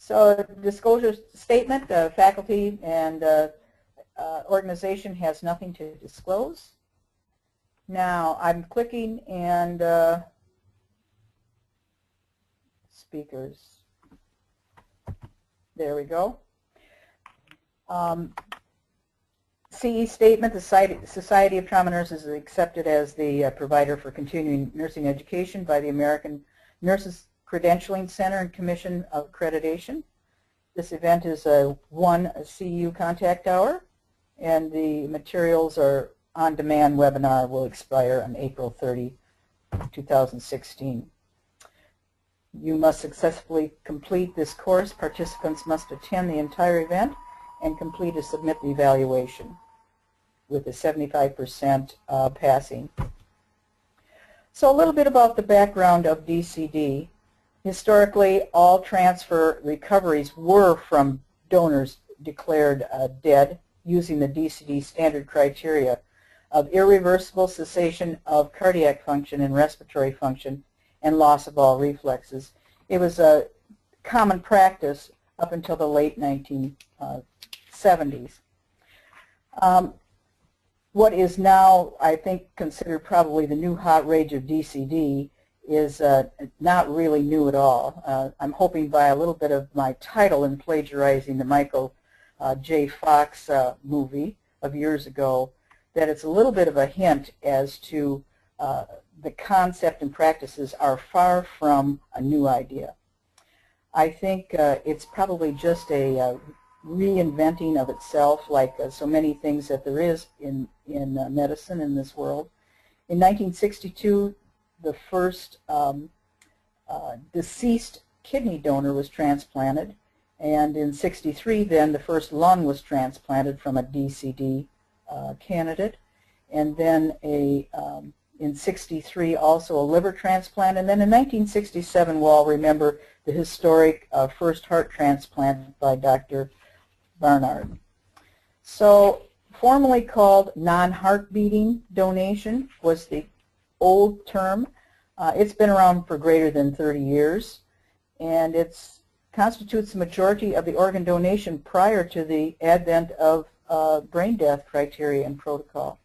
So disclosure statement, faculty and organization has nothing to disclose. Now I'm clicking and speakers. There we go. CE statement, the Society of Trauma Nurses is accepted as the provider for continuing nursing education by the American Nurses Credentialing Center and Commission of Accreditation. This event is a CEU contact hour, and the materials are on-demand webinar will expire on April 30, 2016. You must successfully complete this course. Participants must attend the entire event and complete a submit the evaluation with a 75% passing. So a little bit about the background of DCD. Historically, all transfer recoveries were from donors declared dead using the DCD standard criteria of irreversible cessation of cardiac function and respiratory function and loss of all reflexes. It was a common practice up until the late 1970s. What is now, I think, considered probably the new hot rage of DCD is not really new at all. I'm hoping by a little bit of my title in plagiarizing the Michael J. Fox movie of years ago, that it's a little bit of a hint as to the concept and practices are far from a new idea. I think it's probably just a reinventing of itself, like so many things that there is in medicine in this world. In 1962, the first deceased kidney donor was transplanted, and in 63 then the first lung was transplanted from a DCD candidate, and then in 63 also a liver transplant, and then in 1967 we'll all remember the historic first heart transplant by Dr. Barnard. So formerly called non-heart beating donation was the old term. It's been around for greater than 30 years, and it constitutes the majority of the organ donation prior to the advent of brain death criteria and protocol.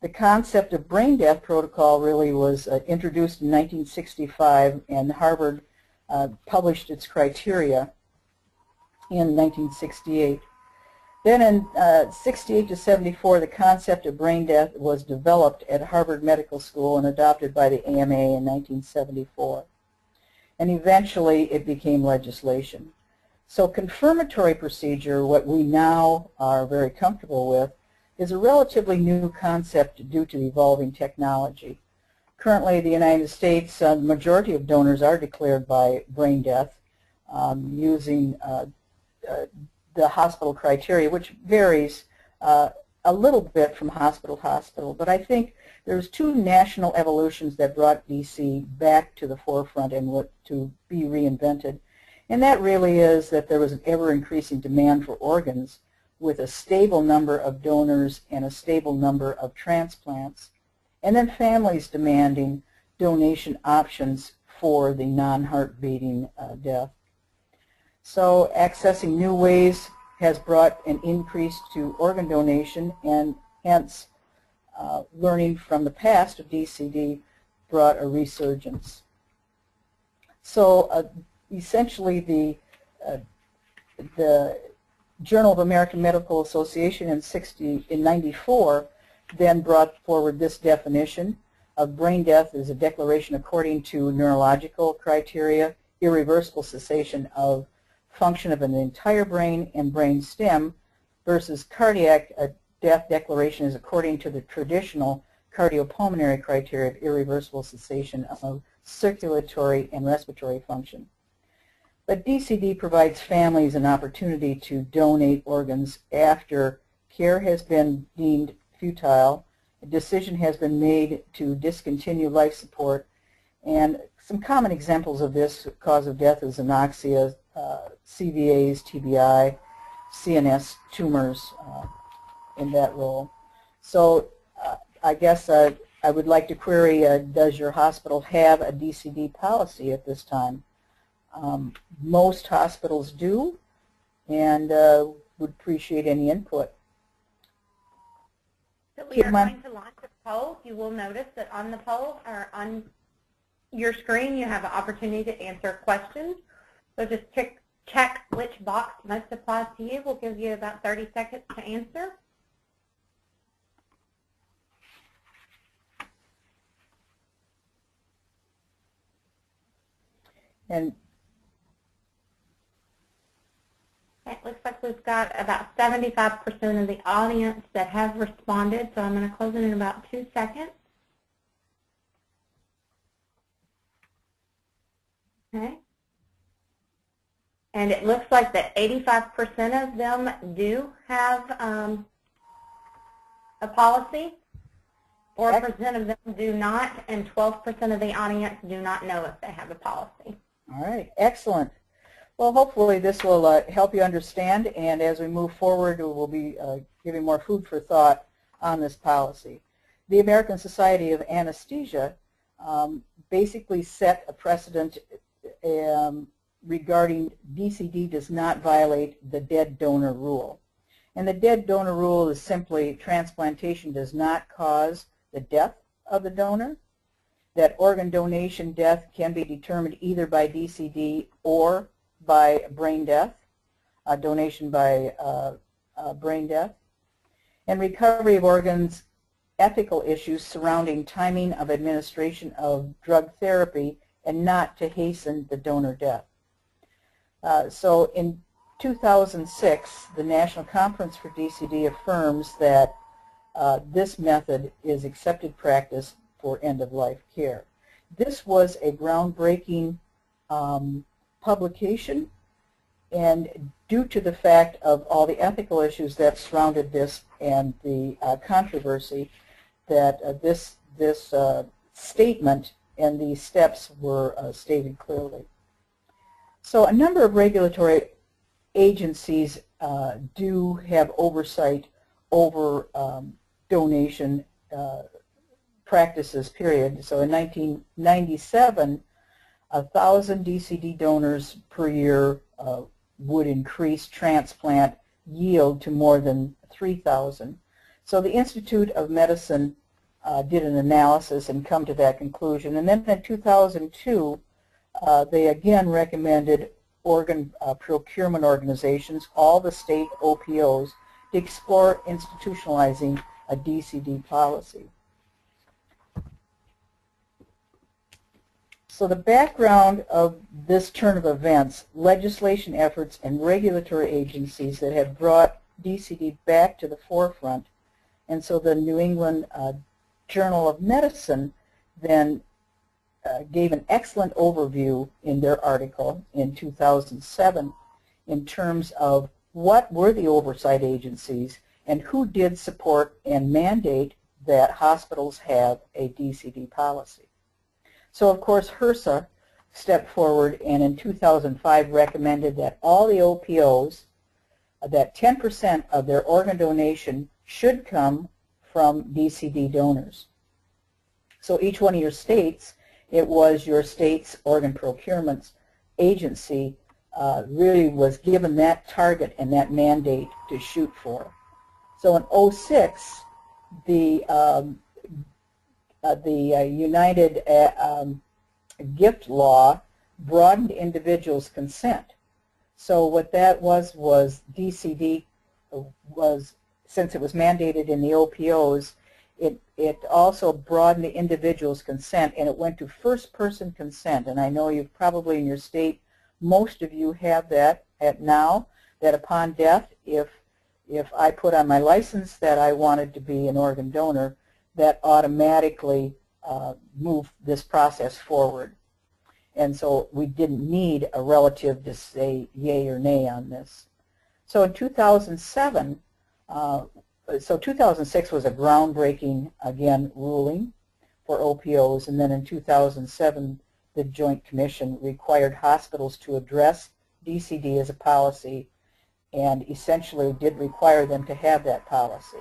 The concept of brain death protocol really was introduced in 1965, and Harvard published its criteria in 1968. Then in 68 to 74, the concept of brain death was developed at Harvard Medical School and adopted by the AMA in 1974. And eventually it became legislation. So confirmatory procedure, what we now are very comfortable with, is a relatively new concept due to evolving technology. Currently, the United States, the majority of donors are declared by brain death using the hospital criteria, which varies a little bit from hospital to hospital. But I think there's two national evolutions that brought DC back to the forefront and to be reinvented. And that really is that there was an ever-increasing demand for organs with a stable number of donors and a stable number of transplants, and then families demanding donation options for the non-heart beating death. So accessing new ways has brought an increase to organ donation, and hence learning from the past of DCD brought a resurgence. So essentially the Journal of American Medical Association in 94 then brought forward this definition of brain death as a declaration according to neurological criteria, irreversible cessation of function of an entire brain and brain stem, versus cardiac death declaration is according to the traditional cardiopulmonary criteria of irreversible cessation of circulatory and respiratory function. But DCD provides families an opportunity to donate organs after care has been deemed futile, a decision has been made to discontinue life support, and some common examples of this cause of death is anoxia, CVAs, TBI, CNS tumors in that role. So I guess I would like to query, does your hospital have a DCD policy at this time? Most hospitals do, and would appreciate any input. So we are going to launch a poll. You will notice that on the poll or on your screen you have an opportunity to answer questions. So just check which box most applies to you. We'll give you about 30 seconds to answer. And it looks like we've got about 75% of the audience that have responded, so I'm going to close it in about 2 seconds. Okay. And it looks like that 85% of them do have a policy, 4% of them do not, and 12% of the audience do not know if they have a policy. all right, excellent. Well, hopefully this will help you understand, and as we move forward, we will be giving more food for thought on this policy. The American Society of Anesthesia basically set a precedent regarding DCD does not violate the dead donor rule. And the dead donor rule is simply transplantation does not cause the death of the donor, that organ donation death can be determined either by DCD or by brain death, donation by brain death, and recovery of organs, ethical issues surrounding timing of administration of drug therapy and not to hasten the donor death. So in 2006, the National Conference for DCD affirms that this method is accepted practice for end-of-life care. This was a groundbreaking publication, and due to the fact of all the ethical issues that surrounded this and the controversy, that this statement and these steps were stated clearly. So a number of regulatory agencies do have oversight over donation practices, period. So in 1997, 1,000 DCD donors per year would increase transplant yield to more than 3,000. So the Institute of Medicine did an analysis and come to that conclusion. And then in 2002, they again recommended organ procurement organizations, all the state OPOs, to explore institutionalizing a DCD policy. So the background of this turn of events, legislation efforts and regulatory agencies that have brought DCD back to the forefront, and so the New England Journal of Medicine then gave an excellent overview in their article in 2007 in terms of what were the oversight agencies and who did support and mandate that hospitals have a DCD policy. So of course HRSA stepped forward and in 2005 recommended that all the OPOs, that 10% of their organ donation should come from DCD donors. So each one of your states, it was your state's organ procurement agency really was given that target and that mandate to shoot for. So in 2006, the United Gift Law broadened individuals' consent. So what that was DCD was, since it was mandated in the OPOs, it also broadened the individual's consent, and it went to first-person consent. And I know you've probably in your state, most of you have that now, that upon death, if I put on my license that I wanted to be an organ donor, that automatically moved this process forward. And so we didn't need a relative to say yay or nay on this. So in 2007, so 2006 was a groundbreaking, again, ruling for OPOs, and then in 2007, the Joint Commission required hospitals to address DCD as a policy and essentially did require them to have that policy.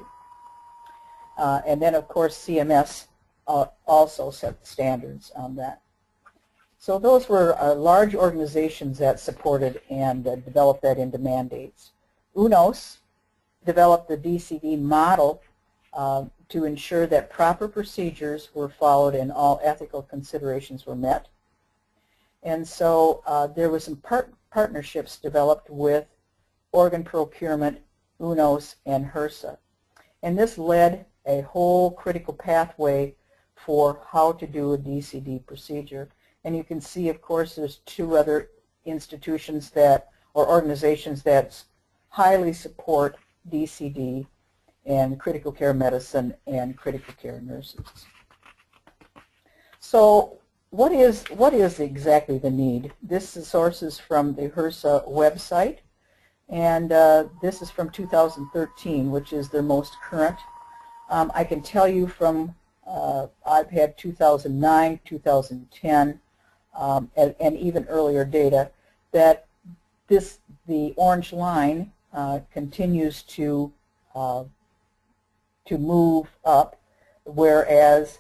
And then, of course, CMS also set the standards on that. So those were large organizations that supported and developed that into mandates. UNOS developed the DCD model to ensure that proper procedures were followed and all ethical considerations were met. And so there were some partnerships developed with organ procurement, UNOS, and HRSA. And this led a whole critical pathway for how to do a DCD procedure. And you can see, of course, there's two other institutions that, or organizations that highly support DCD and critical care medicine and critical care nurses. So what is exactly the need? This is sources from the HRSA website, and this is from 2013, which is their most current. I can tell you from, I've had 2009, 2010, and even earlier data, that the orange line continues to move up, whereas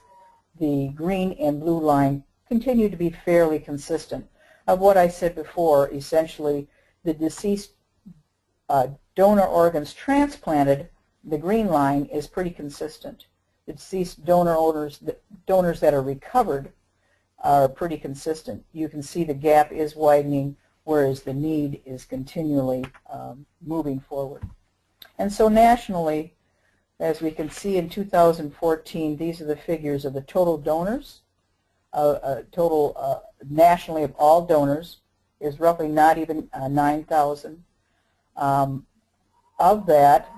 the green and blue line continue to be fairly consistent. Of what I said before, essentially the deceased donor organs transplanted, the green line is pretty consistent. The deceased donors that are recovered are pretty consistent. You can see the gap is widening, whereas the need is continually moving forward. And so nationally, as we can see in 2014, these are the figures of the total donors. Nationally of all donors is roughly not even 9,000. Of that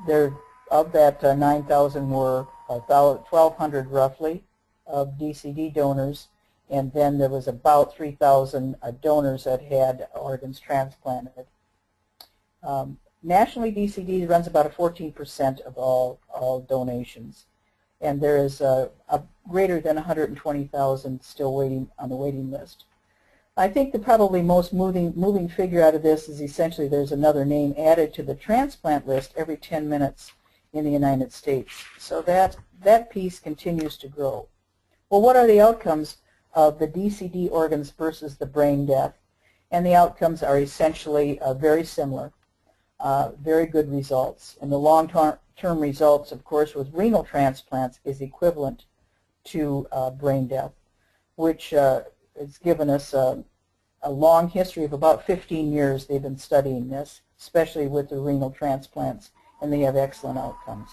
9,000 were 1,200 roughly of DCD donors, and then there was about 3,000 donors that had organs transplanted. Nationally, DCD runs about 14% of all donations, and there is a greater than 120,000 still waiting on the waiting list. I think the probably most moving figure out of this is essentially there's another name added to the transplant list every 10 minutes in the United States. So that piece continues to grow. Well, what are the outcomes of the DCD organs versus the brain death? And the outcomes are essentially very similar, very good results. And the long-term results, of course, with renal transplants is equivalent to brain death, which has given us a long history of about 15 years they've been studying this, especially with the renal transplants, and they have excellent outcomes.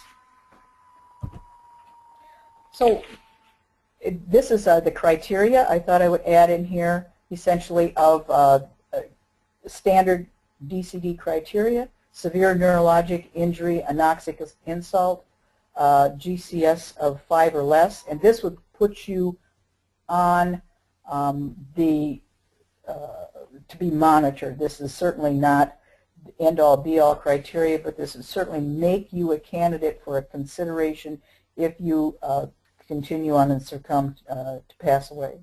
So this is the criteria I thought I would add in here, essentially of standard DCD criteria: severe neurologic injury, anoxic insult, GCS of 5 or less, and this would put you on to be monitored. This is certainly not end-all be-all criteria, but this would certainly make you a candidate for a consideration if you continue on and succumb to pass away.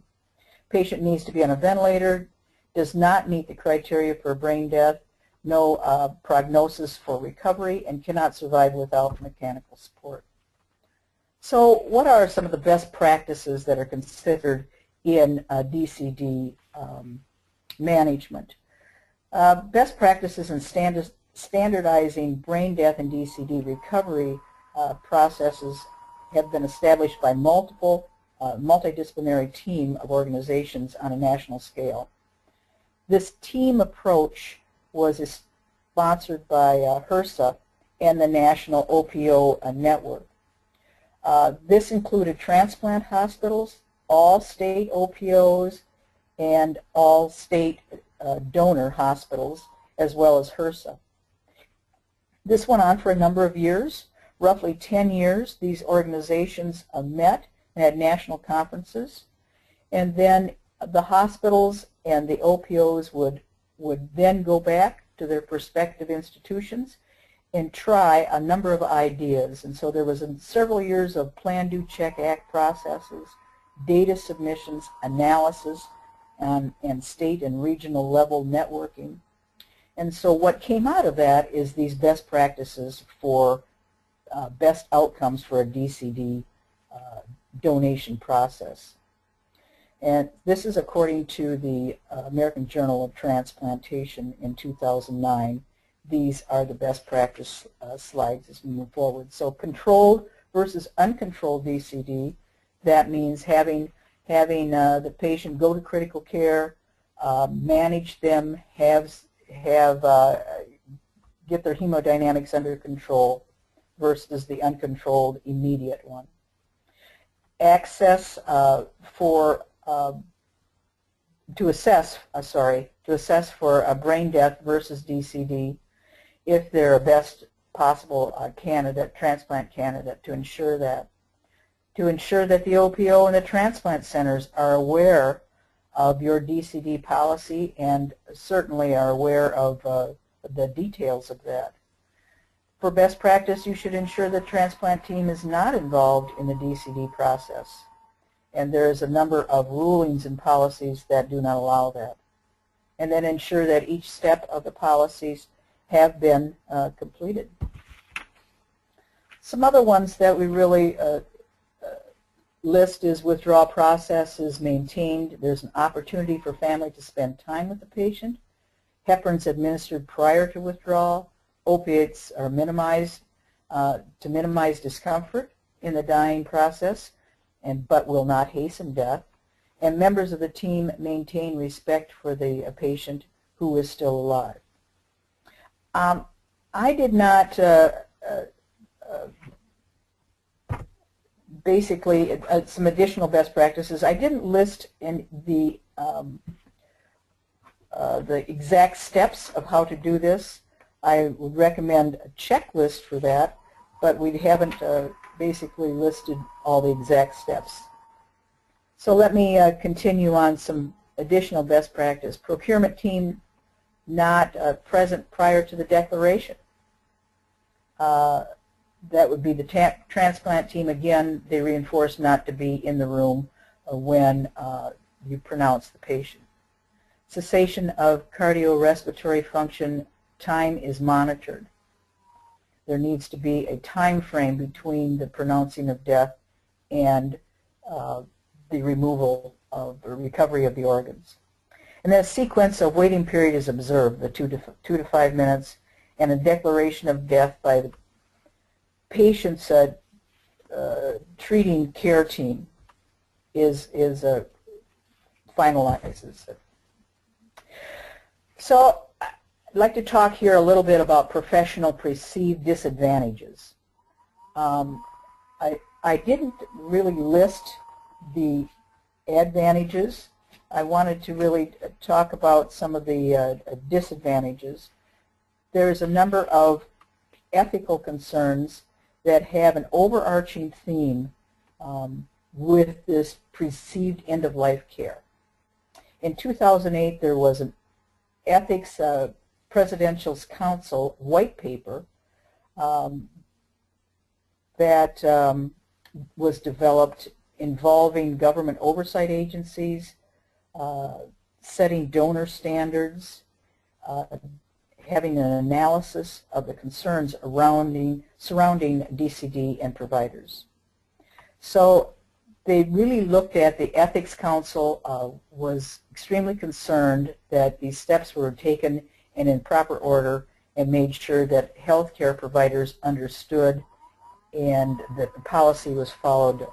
Patient needs to be on a ventilator, does not meet the criteria for brain death, no prognosis for recovery, and cannot survive without mechanical support. So what are some of the best practices that are considered in DCD management? Best practices in standardizing brain death and DCD recovery processes have been established by multidisciplinary team of organizations on a national scale. This team approach was sponsored by HRSA and the National OPO Network. This included transplant hospitals, all state OPOs, and all state donor hospitals, as well as HRSA. This went on for a number of years, roughly 10 years. These organizations met and had national conferences, and then the hospitals and the OPOs would then go back to their respective institutions and try a number of ideas. And so there was several years of plan, do, check, act processes, data submissions, analysis, and state and regional level networking. And so what came out of that is these best practices for best outcomes for a DCD donation process. And this is according to the American Journal of Transplantation in 2009. These are the best practice slides as we move forward. So controlled versus uncontrolled DCD, that means having the patient go to critical care, manage them, get their hemodynamics under control, versus the uncontrolled immediate one. Access to assess for a brain death versus DCD, if they're a best possible transplant candidate, to ensure that the OPO and the transplant centers are aware of your DCD policy and certainly are aware of the details of that. For best practice, you should ensure the transplant team is not involved in the DCD process. And there is a number of rulings and policies that do not allow that. And then ensure that each step of the policies have been completed. Some other ones that we really list is withdrawal process is maintained. There's an opportunity for family to spend time with the patient. Heparins administered prior to withdrawal. Opiates are minimized to minimize discomfort in the dying process, but will not hasten death. And members of the team maintain respect for the patient who is still alive. I did not basically some additional best practices. I didn't list in the exact steps of how to do this. I would recommend a checklist for that, but we haven't basically listed all the exact steps. So let me continue on some additional best practice. Procurement team not present prior to the declaration. That would be the transplant team. Again, they reinforce not to be in the room when you pronounce the patient. Cessation of cardiorespiratory function time is monitored. There needs to be a time frame between the pronouncing of death and the removal of or recovery of the organs. And then a sequence of waiting period is observed, the 2 to 5 minutes, and a declaration of death by the patient's treating care team finalizes it. So I'd like to talk here a little bit about professional perceived disadvantages. I didn't really list the advantages. I wanted to really talk about some of the disadvantages. There's a number of ethical concerns that have an overarching theme with this perceived end-of-life care. In 2008, there was an Ethics Presidential Council white paper that was developed involving government oversight agencies, setting donor standards, having an analysis of the concerns surrounding DCD and providers. So they really looked at the Ethics Council, was extremely concerned that these steps were taken and in proper order, and made sure that healthcare providers understood and that the policy was followed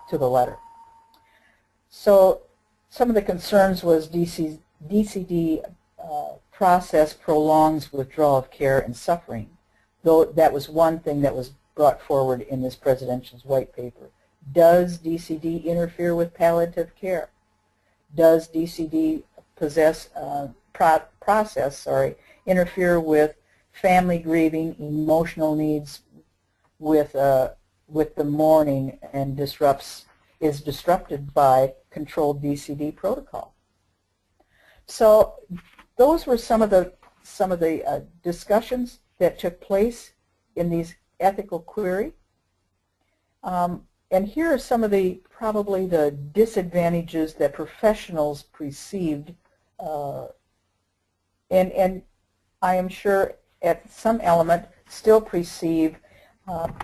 to the letter. So some of the concerns was DCD process prolongs withdrawal of care and suffering, though that was one thing that was brought forward in this presidential's white paper. Does DCD interfere with palliative care? Does DCD process interfere with family grieving, emotional needs, with the mourning, and is disrupted by controlled DCD protocol? So those were some of the discussions that took place in these ethical query. And here are some of probably the disadvantages that professionals perceived, and I am sure at some element still perceive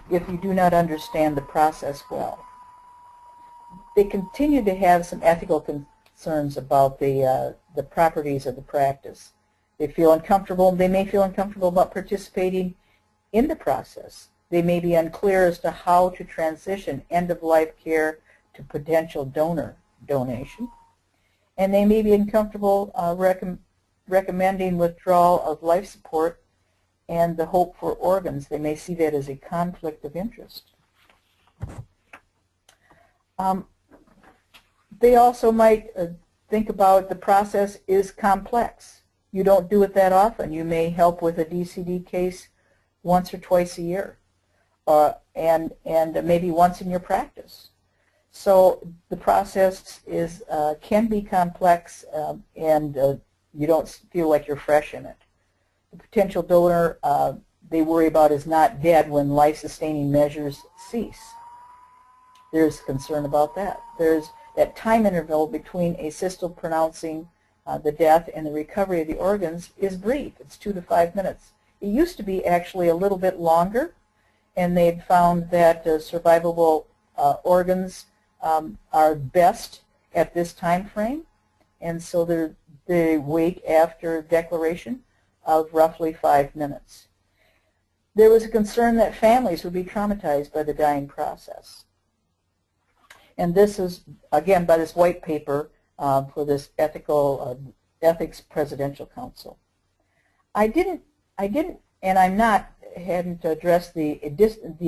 if you do not understand the process well. they continue to have some ethical concerns about the properties of the practice. They feel uncomfortable. They may feel uncomfortable about participating in the process. They may be unclear as to how to transition end-of-life care to potential donor donation. And they may be uncomfortable recommending withdrawal of life support and the hope for organs. They may see that as a conflict of interest. They also might think about the process is complex. You don't do it that often. You may help with a DCD case once or twice a year, and maybe once in your practice. So the process is can be complex, and you don't feel like you're fresh in it. The potential donor they worry about is not dead when life-sustaining measures cease. There's concern about that. There's that time interval between a systole pronouncing the death and the recovery of the organs is brief. It's 2 to 5 minutes. It used to be actually a little bit longer, and they'd found that survivable organs are best at this time frame, and so they wait after declaration of roughly 5 minutes. There was a concern that families would be traumatized by the dying process. And this is, again, by this white paper for this Ethics Presidential Council. I didn't, and hadn't addressed the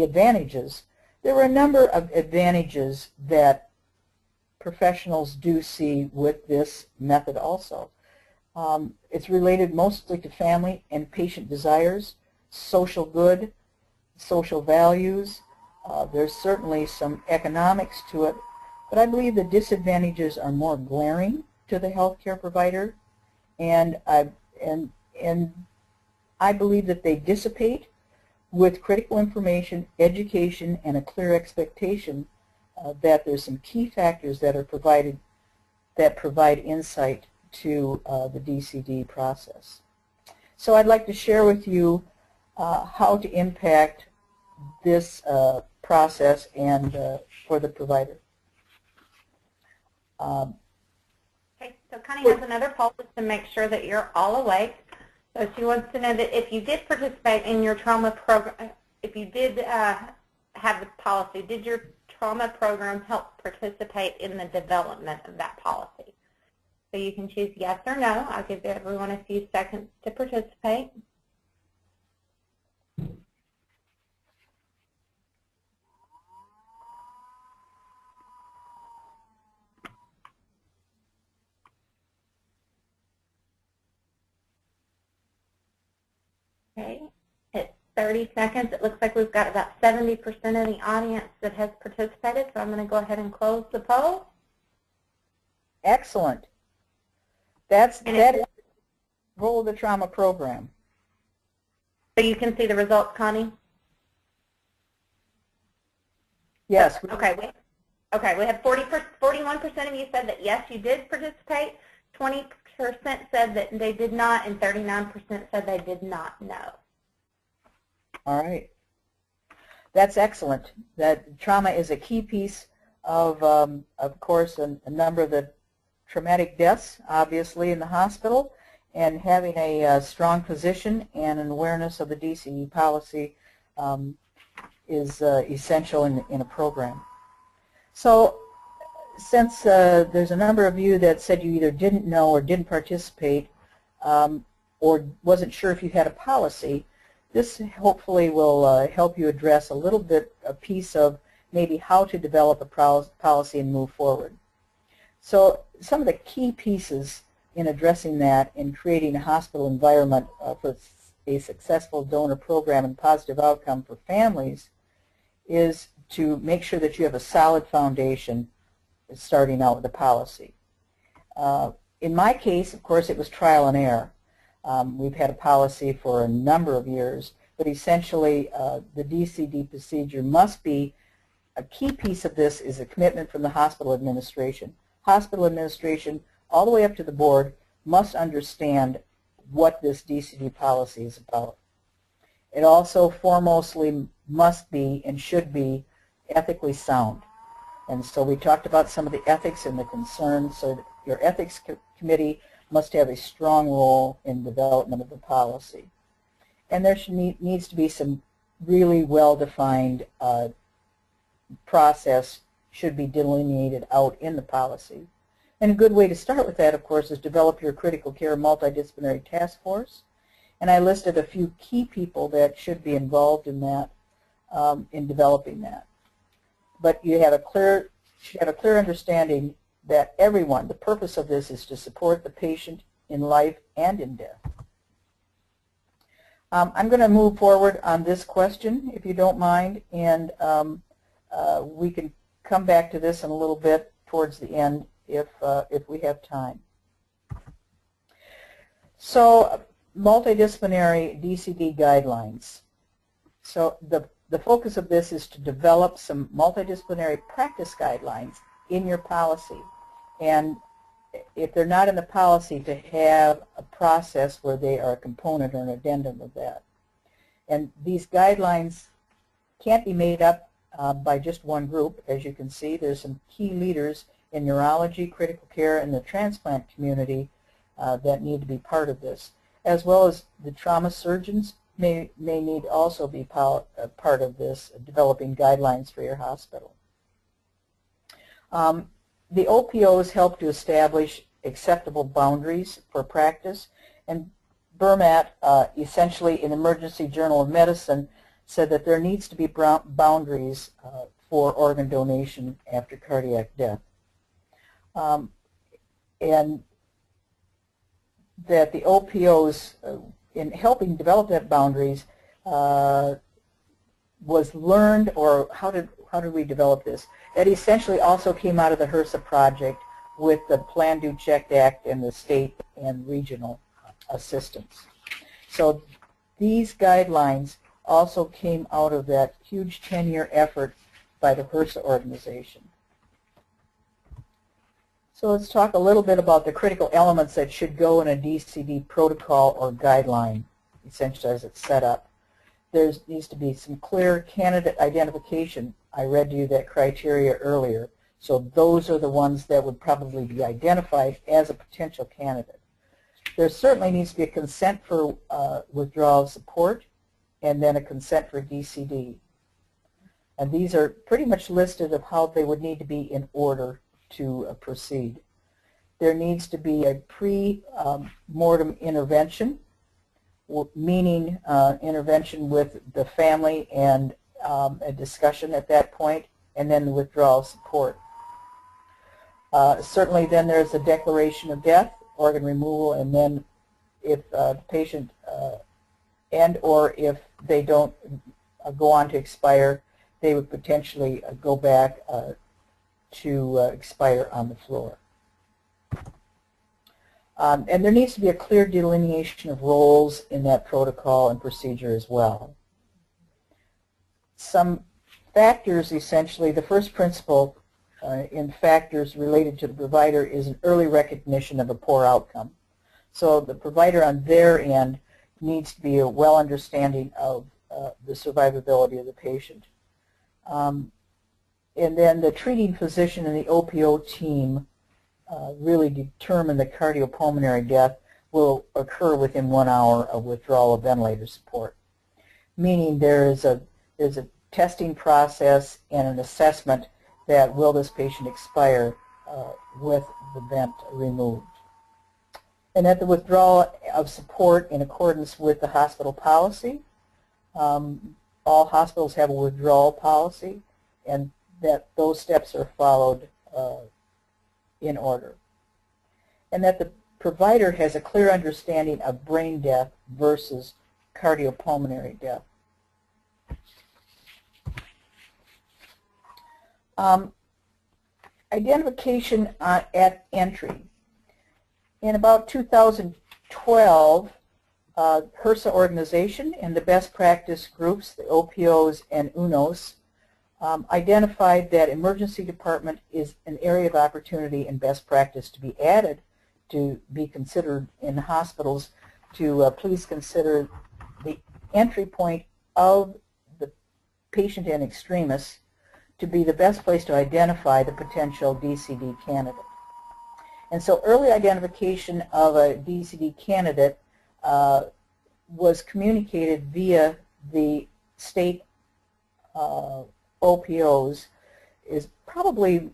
advantages. There were a number of advantages that professionals do see with this method also. It's related mostly to family and patient desires, social good, social values. There's certainly some economics to it, but I believe the disadvantages are more glaring to the healthcare provider, and I believe that they dissipate with critical information, education, and a clear expectation that there's some key factors that are provided that provide insight to the DCD process. So I'd like to share with you how to impact this process and for the provider. Okay, so Connie has another poll just to make sure that you're all awake. So she wants to know that if you did participate in your trauma program, if you did have the policy, did your trauma program help participate in the development of that policy? So you can choose yes or no. I'll give everyone a few seconds to participate. Okay, it's 30 seconds. It looks like we've got about 70% of the audience that has participated, so I'm going to go ahead and close the poll. Excellent. That is the role of the trauma program. So you can see the results, Connie? Yes. Okay, we have 41% of you said that yes, you did participate, 20% said that they did not, and 39% said they did not know. All right. That's excellent. That trauma is a key piece of course, a number of the traumatic deaths, obviously, in the hospital, and having a strong position and an awareness of the DCD policy is essential in a program. So since there's a number of you that said you either didn't know or didn't participate or wasn't sure if you had a policy, this hopefully will help you address a little bit a piece of maybe how to develop a policy and move forward. So some of the key pieces in addressing that and creating a hospital environment for a successful donor program and positive outcome for families is to make sure that you have a solid foundation starting out with a policy. In my case, of course, it was trial and error. We've had a policy for a number of years, but essentially the DCD procedure must be, a key piece of this is a commitment from the hospital administration. Hospital administration, all the way up to the board, must understand what this DCD policy is about. It also foremostly must be and should be ethically sound. And so we talked about some of the ethics and the concerns. So your ethics committee must have a strong role in development of the policy. And there needs to be some really well-defined process should be delineated out in the policy. And a good way to start with that, of course, is develop your critical care multidisciplinary task force. And I listed a few key people that should be involved in that, in developing that. But you have should have a clear understanding that everyone, the purpose of this is to support the patient in life and in death. I'm going to move forward on this question, if you don't mind, and we can come back to this in a little bit towards the end if we have time. So, multidisciplinary DCD guidelines. So the focus of this is to develop some multidisciplinary practice guidelines in your policy. And if they're not in the policy, to have a process where they are a component or an addendum of that. And these guidelines can't be made up by just one group. As you can see, there's some key leaders in neurology, critical care, and the transplant community that need to be part of this, as well as the trauma surgeons may need also be part of this, developing guidelines for your hospital. The OPOs help to establish acceptable boundaries for practice, and BERMAT, essentially in Emergency Journal of Medicine, said that there needs to be boundaries for organ donation after cardiac death. And that the OPOs, in helping develop that boundaries, was learned, or how did we develop this? That essentially also came out of the HRSA project with the Plan, Do, Check, Act and the state and regional assistance. So these guidelines also came out of that huge 10-year effort by the HRSA organization. So let's talk a little bit about the critical elements that should go in a DCD protocol or guideline, essentially as it's set up. There needs to be some clear candidate identification. I read to you that criteria earlier. So those are the ones that would probably be identified as a potential candidate. There certainly needs to be a consent for withdrawal of support, and then a consent for DCD. And these are pretty much listed of how they would need to be in order to proceed. There needs to be a pre-mortem intervention, meaning intervention with the family and a discussion at that point, and then the withdrawal support. Certainly then there's a declaration of death, organ removal, and then if the patient and or if they don't go on to expire, they would potentially go back to expire on the floor. And there needs to be a clear delineation of roles in that protocol and procedure as well. Some factors, essentially, the first principle in factors related to the provider is an early recognition of a poor outcome. So the provider on their end needs to be a well understanding of the survivability of the patient. And then the treating physician and the OPO team really determine that cardiopulmonary death will occur within 1 hour of withdrawal of ventilator support, meaning there's a testing process and an assessment that will this patient expire with the vent removed. And that the withdrawal of support in accordance with the hospital policy. All hospitals have a withdrawal policy, and that those steps are followed in order. And that the provider has a clear understanding of brain death versus cardiopulmonary death. Identification at entry. In about 2012, HRSA organization and the best practice groups, the OPOs and UNOS, identified that emergency department is an area of opportunity and best practice to be added, to be considered in hospitals, to please consider the entry point of the patient in extremis to be the best place to identify the potential DCD candidate. And so early identification of a DCD candidate was communicated via the state OPOs, is probably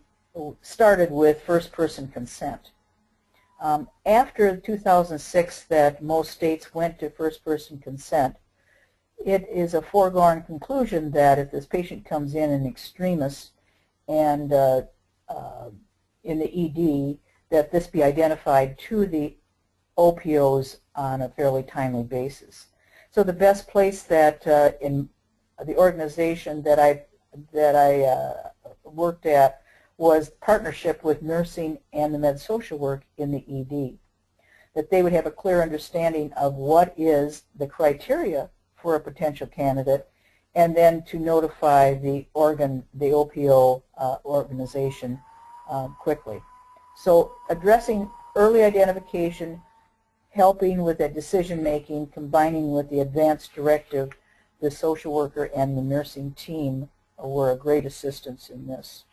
started with first-person consent. After 2006 that most states went to first-person consent, it is a foregone conclusion that if this patient comes in extremis and in the ED, that this be identified to the OPOs on a fairly timely basis. So the best place that in the organization that I worked at was partnership with nursing and the med social work in the ED, that they would have a clear understanding of what is the criteria for a potential candidate, and then to notify the OPO organization quickly. So addressing early identification, helping with that decision making, combining with the advanced directive, the social worker and the nursing team were a great assistance in this.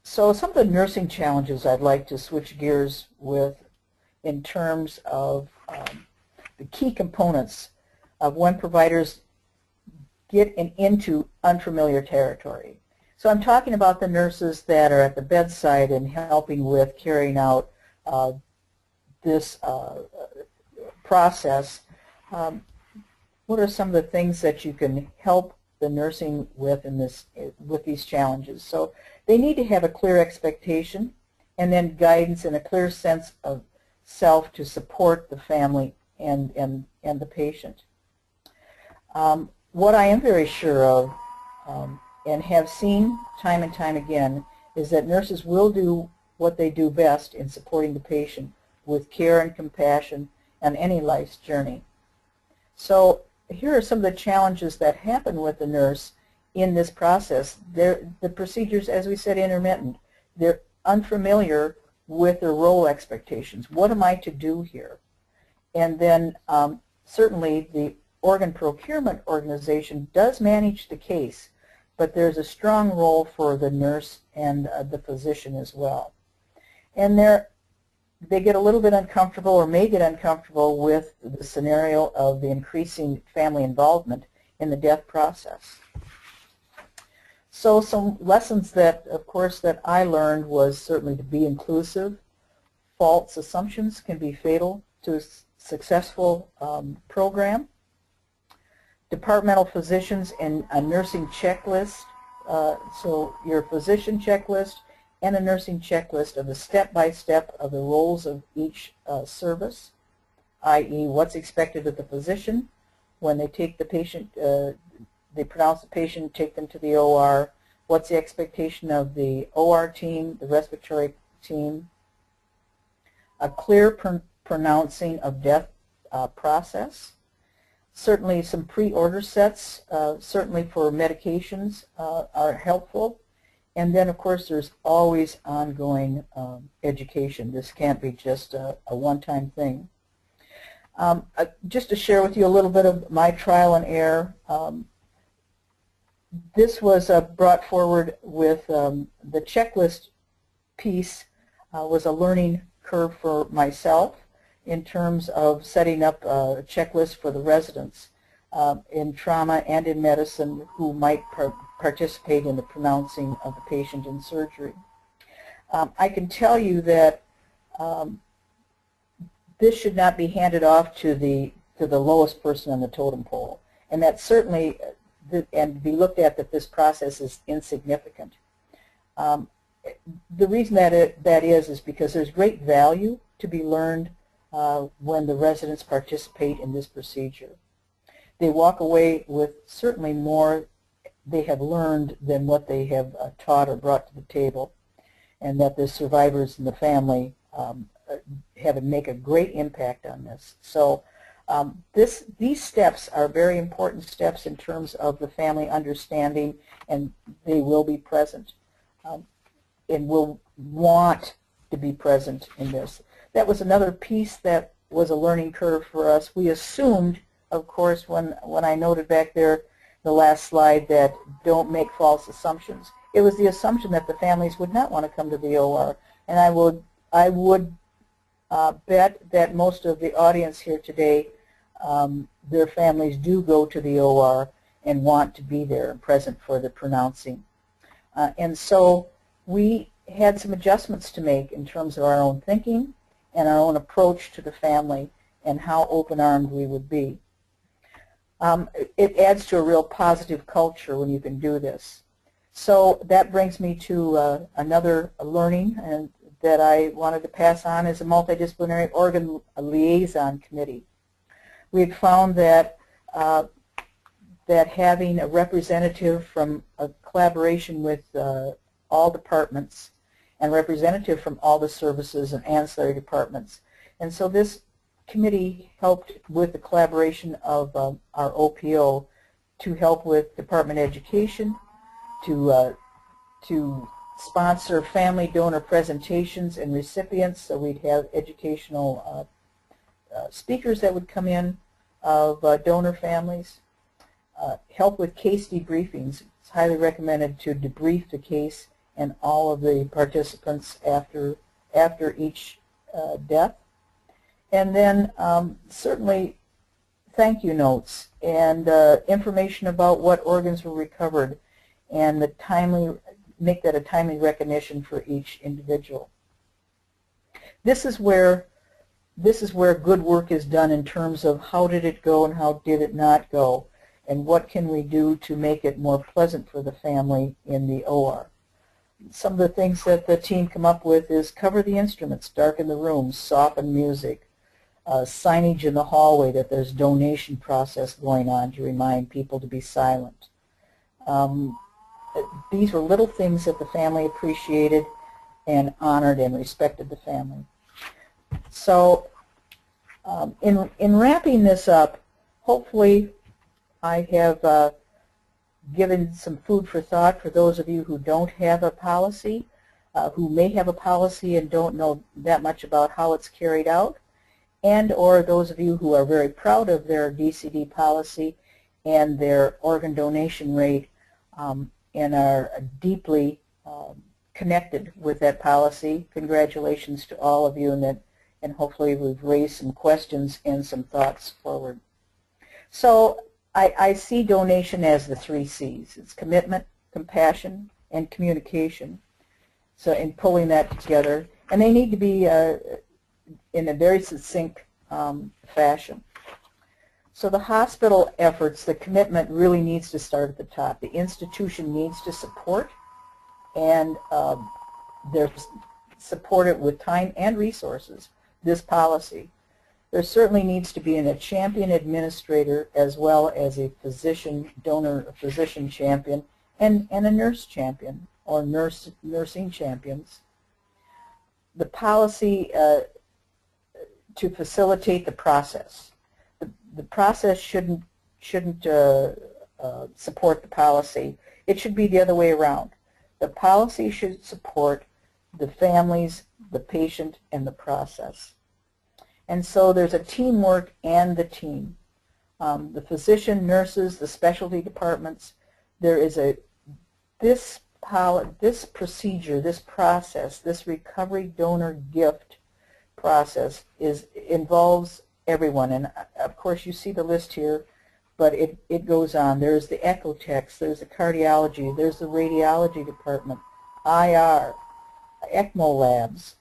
So some of the nursing challenges I'd like to switch gears with in terms of the key components of when providers get into unfamiliar territory. So I'm talking about the nurses that are at the bedside and helping with carrying out this process. What are some of the things that you can help the nursing with with these challenges? So they need to have a clear expectation and then guidance and a clear sense of self to support the family and the patient. What I am very sure of and have seen time and time again is that nurses will do what they do best in supporting the patient with care and compassion on any life's journey. So here are some of the challenges that happen with the nurse in this process. The procedures, as we said, intermittent. They're unfamiliar with their role expectations. What am I to do here? And then certainly the organ procurement organization does manage the case, but there's a strong role for the nurse and the physician as well. And they get a little bit uncomfortable or may get uncomfortable with the scenario of the increasing family involvement in the death process. So some lessons that, of course, that I learned was certainly to be inclusive. False assumptions can be fatal to a successful program. Departmental physicians and a nursing checklist. So your physician checklist and a nursing checklist of the step-by-step of the roles of each service, i.e. what's expected of the physician when they take the patient, they pronounce the patient, take them to the OR, what's the expectation of the OR team, the respiratory team, a clear pronouncing of death process, certainly some pre-order sets, certainly for medications are helpful. And then, of course, there's always ongoing education. This can't be just a one-time thing. Just to share with you a little bit of my trial and error, this was brought forward with the checklist piece was a learning curve for myself in terms of setting up a checklist for the residents in trauma and in medicine who might participate in the pronouncing of the patient in surgery. I can tell you that this should not be handed off to the lowest person on the totem pole, and that certainly and be looked at that this process is insignificant. The reason that is because there's great value to be learned when the residents participate in this procedure. They walk away with certainly more they have learned than what they have taught or brought to the table, and that the survivors and the family make a great impact on this. So these steps are very important steps in terms of the family understanding, and they will be present and will want to be present in this. That was another piece that was a learning curve for us. We assumed of course, when I noted back there, the last slide, that don't make false assumptions. It was the assumption that the families would not want to come to the OR, and I would bet that most of the audience here today, their families do go to the OR and want to be there and present for the pronouncing. And so we had some adjustments to make in terms of our own thinking and our own approach to the family and how open-armed we would be. It adds to a real positive culture when you can do this. So that brings me to another learning that I wanted to pass on as a multidisciplinary organ liaison committee. We had found that that having a representative from a collaboration with all departments and representative from all the services and ancillary departments. And so this committee helped with the collaboration of our OPO to help with department education, to sponsor family donor presentations and recipients, so we'd have educational speakers that would come in of donor families, help with case debriefings. It's highly recommended to debrief the case and all of the participants after each death. And then certainly thank you notes and information about what organs were recovered, and make that a timely recognition for each individual. This is where good work is done in terms of how did it go and how did it not go, and what can we do to make it more pleasant for the family in the OR. Some of the things that the team come up with is cover the instruments, darken the rooms, soften music, signage in the hallway that there's donation process going on to remind people to be silent. These were little things that the family appreciated and honored and respected the family. So in wrapping this up, hopefully I have given some food for thought for those of you who don't have a policy, who may have a policy and don't know that much about how it's carried out, and or those of you who are very proud of their DCD policy and their organ donation rate and are deeply connected with that policy. Congratulations to all of you, and hopefully we've raised some questions and some thoughts forward. So I see donation as the 3 C's. It's commitment, compassion, and communication. So in pulling that together, and they need to be in a very succinct fashion. So the hospital efforts, the commitment really needs to start at the top. The institution needs to support, and they're supported with time and resources, this policy. There certainly needs to be a champion administrator as well as a physician donor, a physician champion, and a nurse champion or nursing champions. The policy to facilitate the process. The process shouldn't support the policy. It should be the other way around. The policy should support the families, the patient, and the process. And so there's a teamwork and the team. The physician, nurses, the specialty departments, there is this procedure, this process, this recovery donor gift process involves everyone. And of course you see the list here, but it goes on. There's the echotechs, there's the cardiology, there's the radiology department, IR, ECMO labs,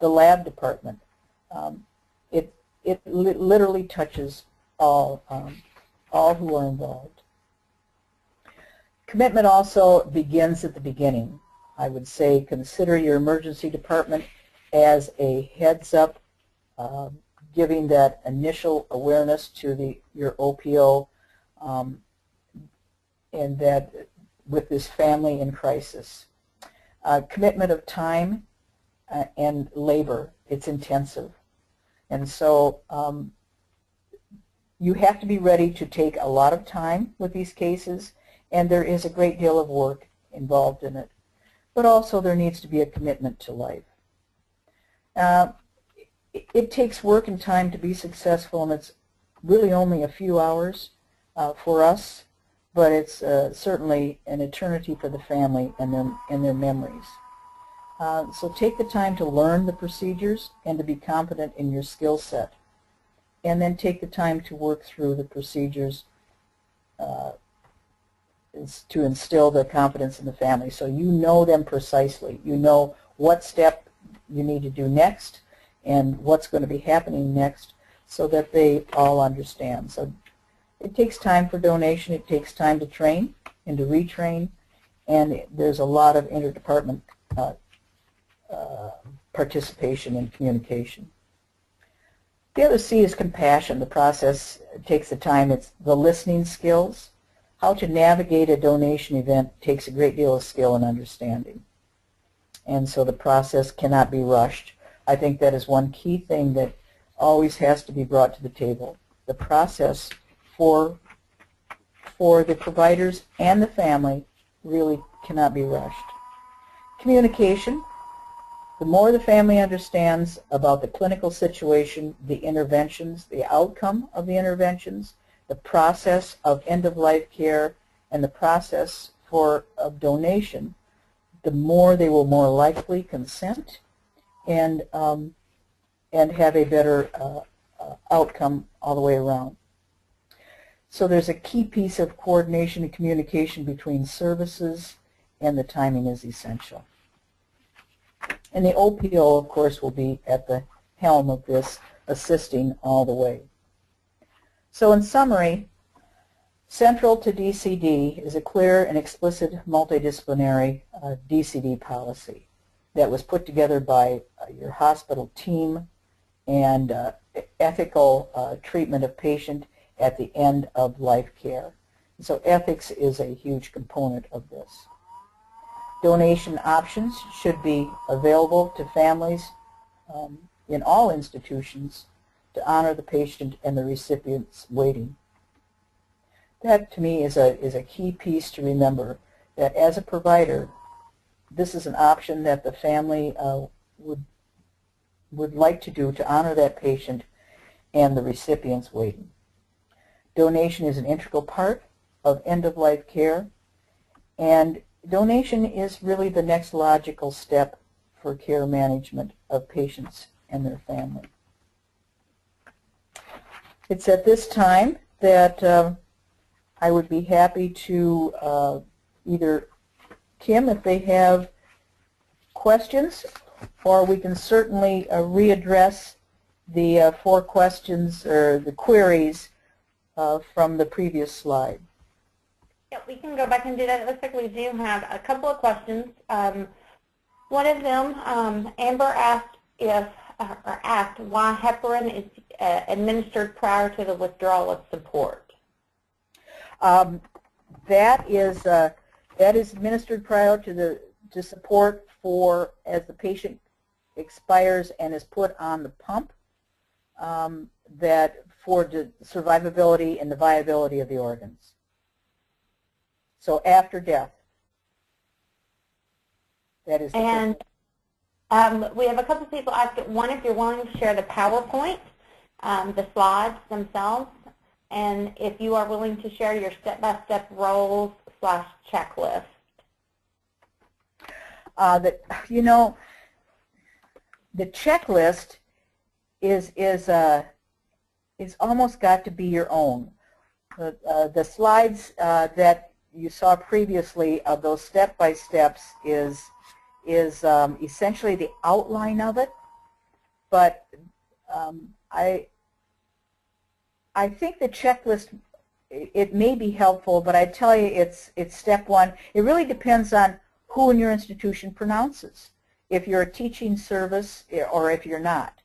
the lab department. It literally touches all who are involved. Commitment also begins at the beginning. I would say consider your emergency department as a heads up, giving that initial awareness to your OPO, and that with this family in crisis. Commitment of time and labor, it's intensive. And so you have to be ready to take a lot of time with these cases, and there is a great deal of work involved in it. But also there needs to be a commitment to life. It takes work and time to be successful, and it's really only a few hours for us, but it's certainly an eternity for the family and their memories. So take the time to learn the procedures and to be confident in your skill set. And then take the time to work through the procedures to instill the confidence in the family. So you know them precisely. You know what step you need to do next and what's going to be happening next so that they all understand. So it takes time for donation. It takes time to train and to retrain. And there's a lot of interdepartment participation and communication. The other C is compassion. The process takes the time. It's the listening skills. How to navigate a donation event takes a great deal of skill and understanding. And so the process cannot be rushed. I think that is one key thing that always has to be brought to the table. The process for the providers and the family really cannot be rushed. Communication. The more the family understands about the clinical situation, the interventions, the outcome of the interventions, the process of end-of-life care, and the process of donation, the more they will more likely consent and have a better outcome all the way around. So there's a key piece of coordination and communication between services, and the timing is essential. And the OPO, of course, will be at the helm of this, assisting all the way. So in summary, central to DCD is a clear and explicit multidisciplinary DCD policy that was put together by your hospital team and ethical treatment of patient at the end of life care. And so ethics is a huge component of this. Donation options should be available to families in all institutions to honor the patient and the recipient's waiting. That, to me, is a key piece to remember, that as a provider, this is an option that the family would like to do to honor that patient and the recipient's waiting. Donation is an integral part of end-of-life care, and donation is really the next logical step for care management of patients and their family. It's at this time that I would be happy to either Kim, if they have questions, or we can certainly readdress the 4 questions or the queries from the previous slide. Yeah, we can go back and do that. It looks like we do have a couple of questions. One of them, Amber asked why heparin is administered prior to the withdrawal of support. That is administered prior to support for as the patient expires and is put on the pump, that for the survivability and the viability of the organs. So after death. That is. And we have a couple of people asking, one, if you're willing to share the PowerPoint, the slides themselves, and if you are willing to share your step-by-step roles/checklist. You know, the checklist is almost got to be your own. The slides that you saw previously of those step-by-steps is essentially the outline of it, but I think the checklist, it may be helpful, but I tell you it's step 1. It really depends on who in your institution pronounces, if you're a teaching service or if you're not.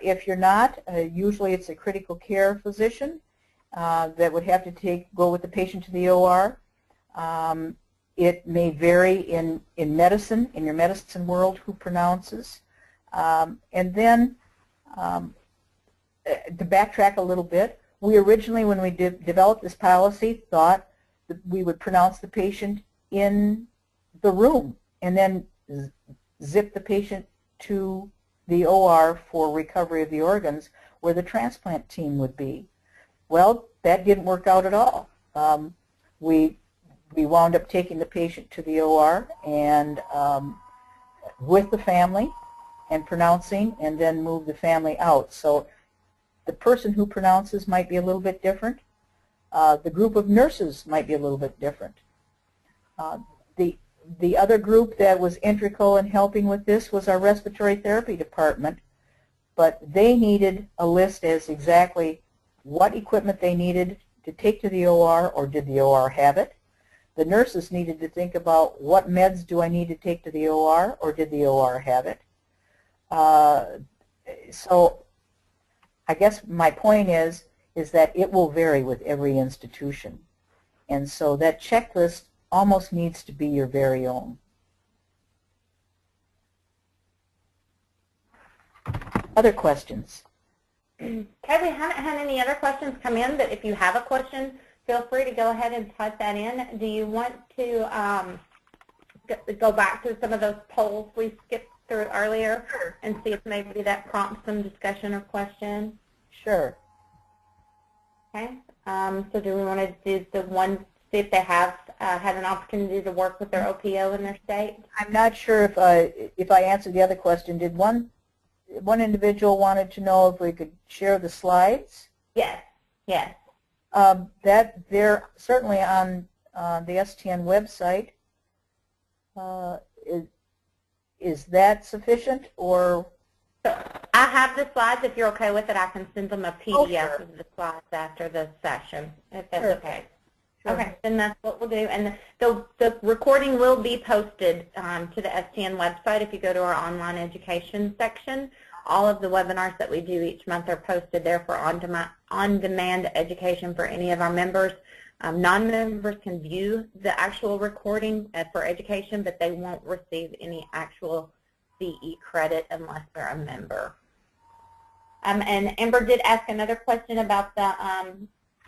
If you're not, usually it's a critical care physician that would have to go with the patient to the OR. It may vary in medicine, in your medicine world, who pronounces. And then, to backtrack a little bit, we originally, when we developed this policy, thought that we would pronounce the patient in the room and then zip the patient to the OR for recovery of the organs, where the transplant team would be. Well, that didn't work out at all. We wound up taking the patient to the OR and with the family and pronouncing, and then move the family out. So the person who pronounces might be a little bit different. The group of nurses might be a little bit different. The other group that was integral in helping with this was our respiratory therapy department, but they needed a list as exactly what equipment they needed to take to the OR, or did the OR have it. The nurses needed to think about what meds do I need to take to the OR, or did the OR have it. So I guess my point is that it will vary with every institution. And so that checklist almost needs to be your very own. Other questions? Okay, we haven't had any other questions come in, but if you have a question, feel free to go ahead and type that in. Do you want to go back to some of those polls we skipped through earlier and see if maybe that prompts some discussion or question? Sure. Okay, so do we want to do the one, see if they have had an opportunity to work with their OPO in their state? I'm not sure if I answered the other question. Did one individual wanted to know if we could share the slides? Yes, yes. That they're certainly on the STN website. Is that sufficient, or? So I have the slides. If you're okay with it, I can send them a PDF sure. of the slides after the session, if that's Sure. okay. Sure. Okay, then that's what we'll do. And the recording will be posted to the STN website. If you go to our online education section, all of the webinars that we do each month are posted there for on-demand education for any of our members. Non-members can view the actual recording for education, but they won't receive any actual CE credit unless they're a member. And Amber did ask another question about the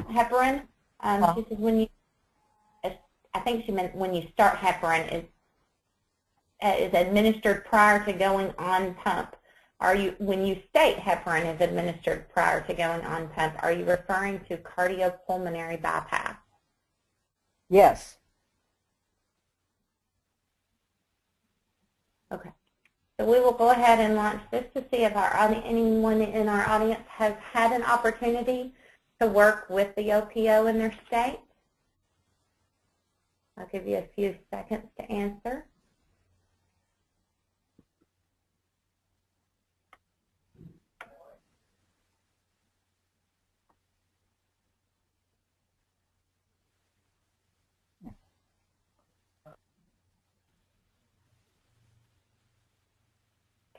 heparin. She says when you, I think she meant when you start heparin is administered prior to going on pump. When you state heparin is administered prior to going on pump, are you referring to cardiopulmonary bypass? Yes. Okay. So we will go ahead and launch this to see if anyone in our audience has had an opportunity to work with the OPO in their state. I'll give you a few seconds to answer.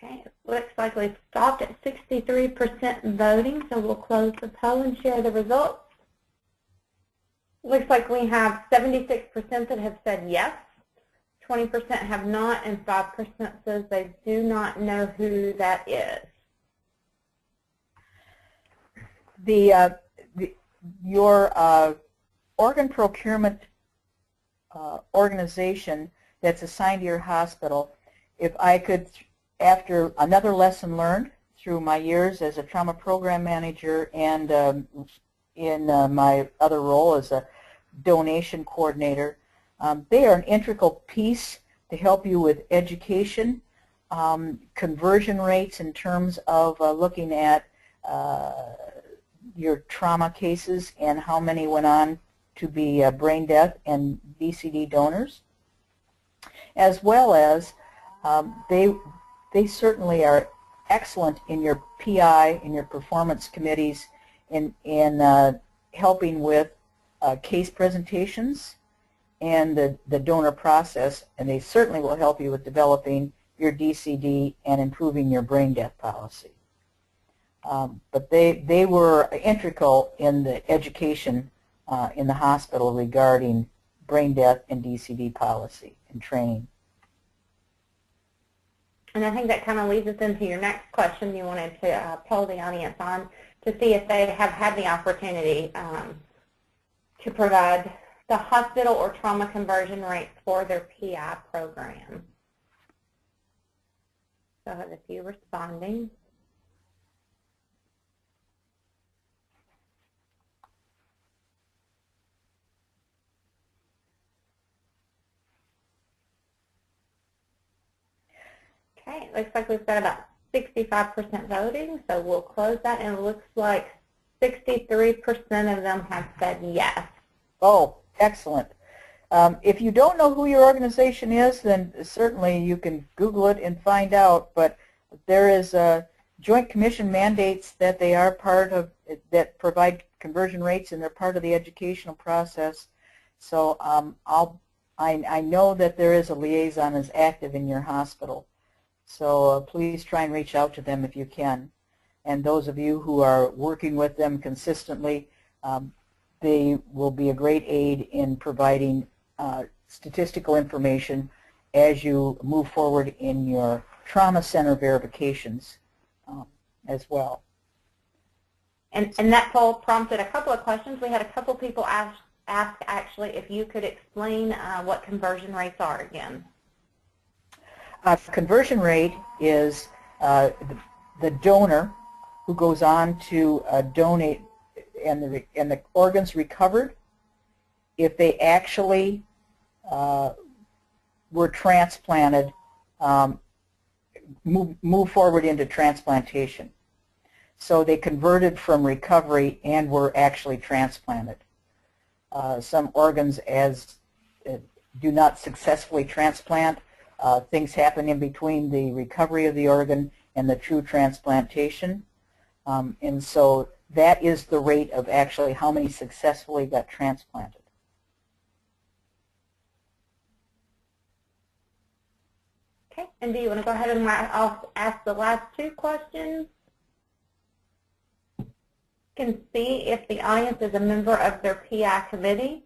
Okay, it looks like we've stopped at 63% voting, so we'll close the poll and share the results. Looks like we have 76% that have said yes, 20% have not, and 5% says they do not know who that is. Your organ procurement organization that's assigned to your hospital, if I could, after another lesson learned through my years as a trauma program manager and in my other role as a donation coordinator, they are an integral piece to help you with education, conversion rates in terms of looking at your trauma cases and how many went on to be brain death and DCD donors, as well as they certainly are excellent in your PI, in your performance committees, in helping with case presentations and the donor process, and they certainly will help you with developing your DCD and improving your brain death policy. But they were integral in the education in the hospital regarding brain death and DCD policy and training. And I think that kind of leads us into your next question you wanted to poll the audience on to see if they have had the opportunity to provide the hospital or trauma conversion rates for their PI program. So I have a few responding. Okay, it looks like we've got about 65% voting, so we'll close that, and it looks like 63% of them have said yes. Oh, excellent. If you don't know who your organization is, then certainly you can Google it and find out, but there is a Joint Commission mandates that they are part of, that provide conversion rates, and they're part of the educational process. So I know that there is a liaison is active in your hospital. So please try and reach out to them if you can. And those of you who are working with them consistently, they will be a great aid in providing statistical information as you move forward in your trauma center verifications as well. And that poll prompted a couple of questions. We had a couple people ask actually if you could explain what conversion rates are again. Conversion rate is the donor who goes on to donate and the organs recovered, if they actually were transplanted, move forward into transplantation. So they converted from recovery and were actually transplanted. Some organs do not successfully transplant. Things happen in between the recovery of the organ and the true transplantation. And so that is the rate of actually how many successfully got transplanted. Okay, and do you want to go ahead and I'll ask the last two questions? You can see if the audience is a member of their PI committee.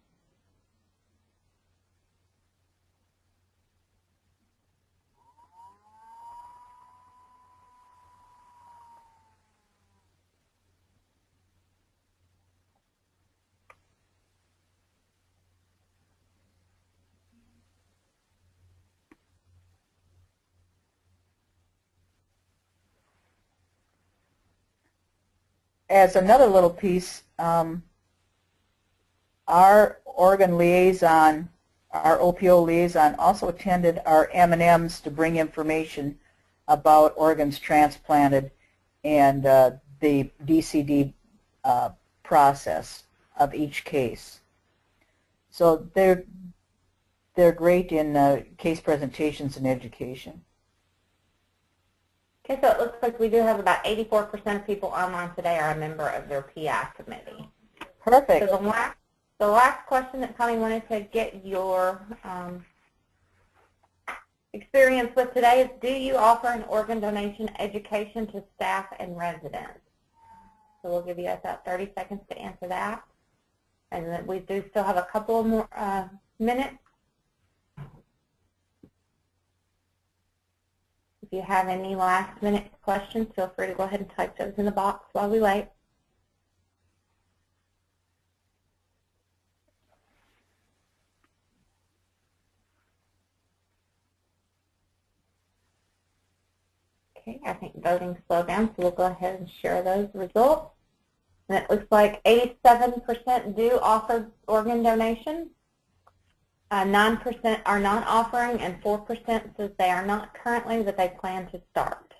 As another little piece, our organ liaison, our OPO liaison, also attended our M&Ms to bring information about organs transplanted and the DCD process of each case. So they're great in case presentations and education. Okay, so it looks like we do have about 84% of people online today are a member of their PI committee. Perfect. So the last question that Connie wanted to get your experience with today is, do you offer an organ donation education to staff and residents? So we'll give you about 30 seconds to answer that. And then we do still have a couple of more minutes. If you have any last-minute questions, feel free to go ahead and type those in the box while we wait. Okay, I think voting slowed down, so we'll go ahead and share those results. And it looks like 87% do offer organ donation. 9% are not offering, and 4% says they are not currently, but they plan to start.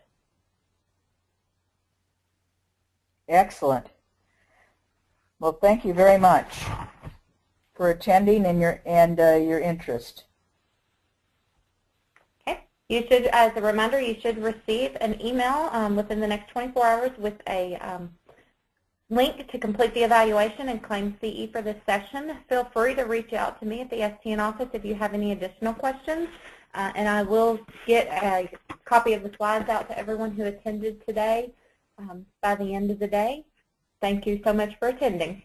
Excellent. Well, thank you very much for attending and your interest. Okay. You should, as a reminder, you should receive an email within the next 24 hours with a link to complete the evaluation and claim CE for this session. Feel free to reach out to me at the STN office if you have any additional questions, and I will get a copy of the slides out to everyone who attended today by the end of the day. Thank you so much for attending.